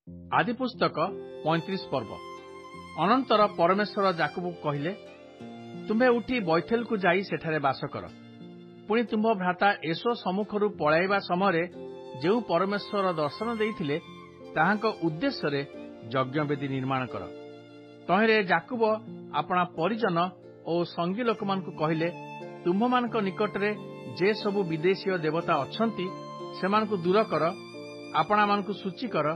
आदि पुस्तक 35 पर्व। अनंतर परमेश्वर जाकुब कहिले, तुम्हें उठी बैथेल को जाई सेठारे बास कर। पुणी तुम्भ भ्राता एसो सम्मुखरू पलाइबा समय जो परमेश्वर दर्शन देइथिले ताहांक उद्देश्य रे यज्ञवेदी निर्माण कर। तहिरे जाकुब अपना परिजन और संगी लोक मानकु कहिले, तुम्भ मानक निकटरे जे सबु विदेशीय देवता अछंती सेमानकु दूर कर, आपणा मानकु सूची कर,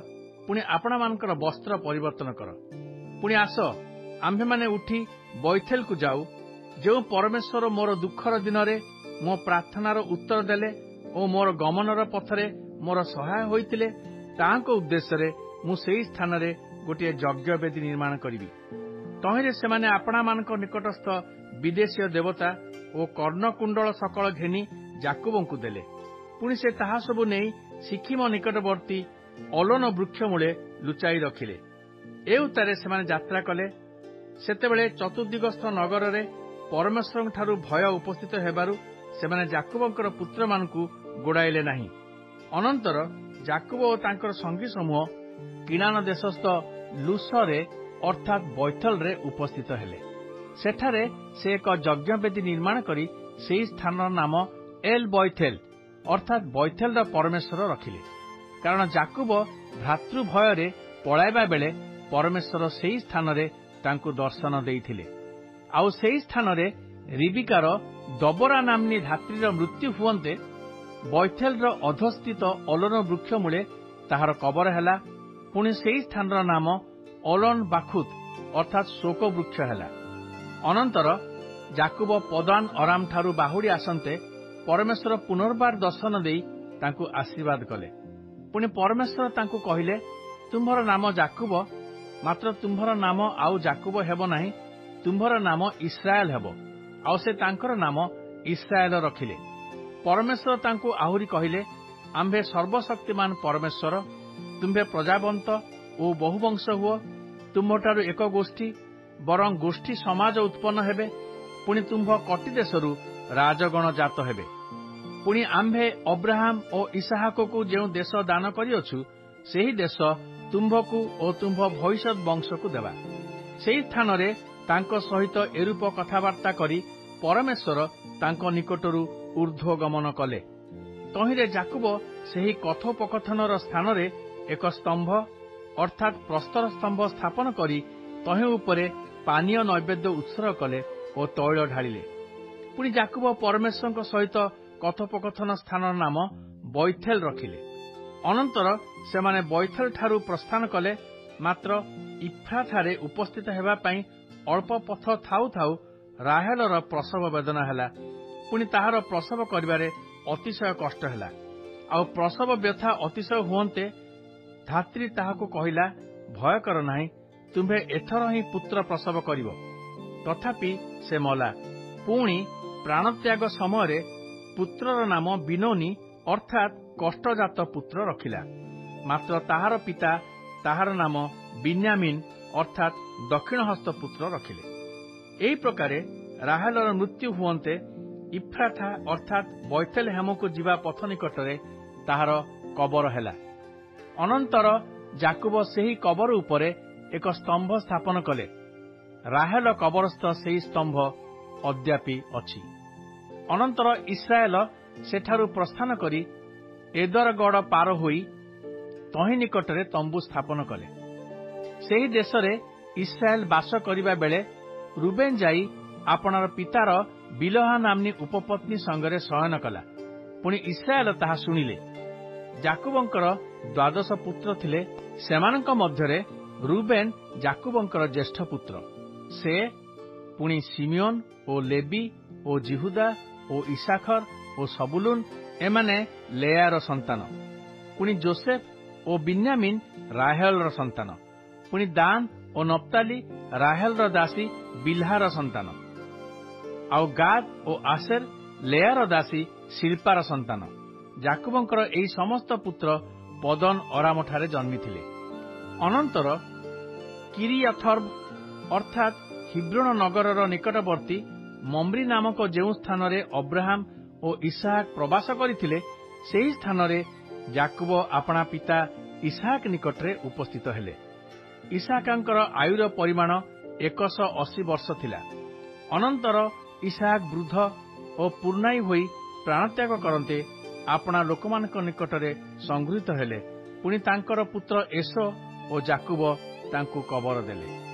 पुणी आपणा मानकर वस्त्र परिवर्तन कर। पुणी आस आम्भे माने उठी बैथेल को जाऊ, जो परमेश्वर मोर दुखर दिन रे मो प्रार्थनार उत्तर देले और मोर गमनर पथरे मोर सहाय होइतिले ताहांक उद्देश्य रे मु सेही स्थान रे गोटे यज्ञवेदी निर्माण करिवि। तहिरे सेमाने आपणा मानक निकटस्थ विदेशीय देवता और कर्णकुंडल सकल घेनी जाकुबंकु देले। पुणी से ताहा सबु नेई सिक्किम निकटवर्ती अलोन वृक्ष मूले लुचाई रखिले। ए उत्तारे सेमाने यात्रा कले। सेतेबेले चतुर्दिगस्थ नगर रे परमेश्वर ठारू भय उपस्थित हेबारु सेमाने जाकुबंकर पुत्र मानकु गोड़ाइले नाही। अनंतर जाकुब और तांकर संगी समूह किनान देशस्थ लुसरे अर्थात बैथल रे उपस्थित हेले। सेठारे से एक यज्ञवेदी निर्माण करी सेही स्थानर नाम एल बैथेल अर्थात बैथेल परमेश्वर रखिले। कारण जाकुब भ्रातृ भय पलाइबा बेले परमेश्वर सेही स्थान रे तांकु दर्शन देइथिले। आउ सेही स्थान रे रिबिकार दबरा नामनी धात्रीर मृत्यु हुअन्ते बैथेल अधस्थित अलोन वृक्ष मूले ताहार कबर हैला। पुणी सेही स्थानर नाम अलोन बाखुत अर्थात शोक वृक्ष हैला। अनंतर जाकुब पदान अराम ठारू बाहुड़ी आसन्ते परमेश्वर पुनर्बार दर्शन देई तांकु आशीर्वाद कले। पुणी परमेश्वर तांकु कहिले, तुम्भर नाम जाकुब, मात्र तुम्भर नाम आउ जाकुब हेबो नाही, तुम्भर नाम इस्राएल हेबो। आउ से तांकर नाम इस्राएल रखिले। परमेश्वर तांकु आहुरी कहिले, आम्भे सर्वशक्तिमान परमेश्वर, तुम्भे प्रजावंत ओ बहुवंश हुओ, तुम्भठारू एक गोष्ठी बरं गोष्ठी समाज उत्पन्न हेबे। पुणी तुम्भ कटी देशरू राजगण जात हेबे। पुणी आम्भे अब्राहम और इसाहाक को जो देश दान करिअछु सेही देश तुम्भकु और तुम्भ भविष्यत वंश को देवा। सेही स्थान रे तांको सहित एरूप कथाबार्ता करी परमेश्वर तांको निकटरू ऊर्ध्व गमन कले। तहिरे जाकुब सेही कथोपकथनर स्थान रे एक स्तंभ अर्थात प्रस्तर स्तंभ स्थापन करी तहे उपरे पानीय नैवेद्य उत्सर्ग कले और तैल ढालिले। पुणी जाकुब परमेश्वर सहित कथोपकथन स्थान नाम बैथेल रखिले। अनंतर सेमाने बैथेल ठारू प्रस्थान कले। मात्र इफ्राथारे उपस्थित हेबा पई अल्प पथ थाउ थाउ राहेलर प्रसव वेदना हैला। पुणी ताहार प्रसव करिबारे अतिशय कष्ट हैला। आ प्रसव व्यथा अतिशय हुअन्ते धात्री ताहाको कहिला, भय कर नाही, तुम्भे एथर ही पुत्र प्रसव करिवो। तथापि से मला। पुणी प्राणत्याग समय पुत्रर नाम बिनोनी अर्थात कष्टजात पुत्र रखिला। मात्र ताहार पिता ताहार नाम बिन्यामिन अर्थात दक्षिणहस्त पुत्र रखिले। एही प्रकारे राहेलर मृत्यु हुअन्ते इफ्राथा अर्थात बैथेल हेमको जीवा पथ निकटरे ताहार कबर हैला। अनंतर जाकुब सेही कबर उपरे एक स्तंभ स्थापन कले। राहेल कबरस्थ सेही स्तंभ अद्यापि अछि। अनंतर इस्राएल सेठारू प्रस्थान करी एदरगढ़ पार होई तहि निकटरे तंबू स्थापन कले। सेही देशरे इस्राएल बास करिबा बेले रुबेन जाई आपणार पितार बिलहा नामनी उपपत्नी संगरे शयन कला। पुणी इस्राएल ताहा शुणिले। जाकुबंकर 12 पुत्र थिले। सेमानंक मध्यरे रुबेन जाकुबंकर ज्येष्ठ पुत्र। से पुणी सिमियोन ओ लेबी ओ जिहुदा ओ इसाखर ओ सबुलुन एमाने लेयार संतान। पुणी जोसेफ ओ बिन्यामिन राहेलर संतान। पुणी दान ओ नप्ताली राहेलर दासी बिल्हार संतान। आउ गाद ओ आसेर लेयार दासी शिल्पार संतान। जाकुबंकर एही समस्त पुत्र पदन अरामठारे जन्मिथिले। अनंतर किरियाथर्ब अर्थात हिब्रोन नगरर निकटवर्ती मम्री नामक जो स्थान रे अब्राहम और इसाहाक प्रवास करथिले सेही स्थान रे जाकुब आपणा पिता ଇସାକ ନିକଟରେ ଉପସ୍ଥିତ ହେଲେ। ଇସାକଙ୍କର ଆୟୁର ପରିମାଣ 180 ବର୍ଷ ଥିଲା। ଅନନ୍ତର ଇସାକ ବୃଦ୍ଧ ଓ ପୂର୍ଣ୍ଣାୟୀ ହୋଇ ପ୍ରାଣତ୍ୟାଗ କରନ୍ତେ ଆପଣା ଲୋକମାନଙ୍କ ନିକଟରେ ସଂଗୃହୀତ ହେଲେ। ପୁଣି ତାଙ୍କର ପୁତ୍ର ଏସୋ ଓ ଯାକୁବ ତାଙ୍କୁ କବର ଦେଲେ।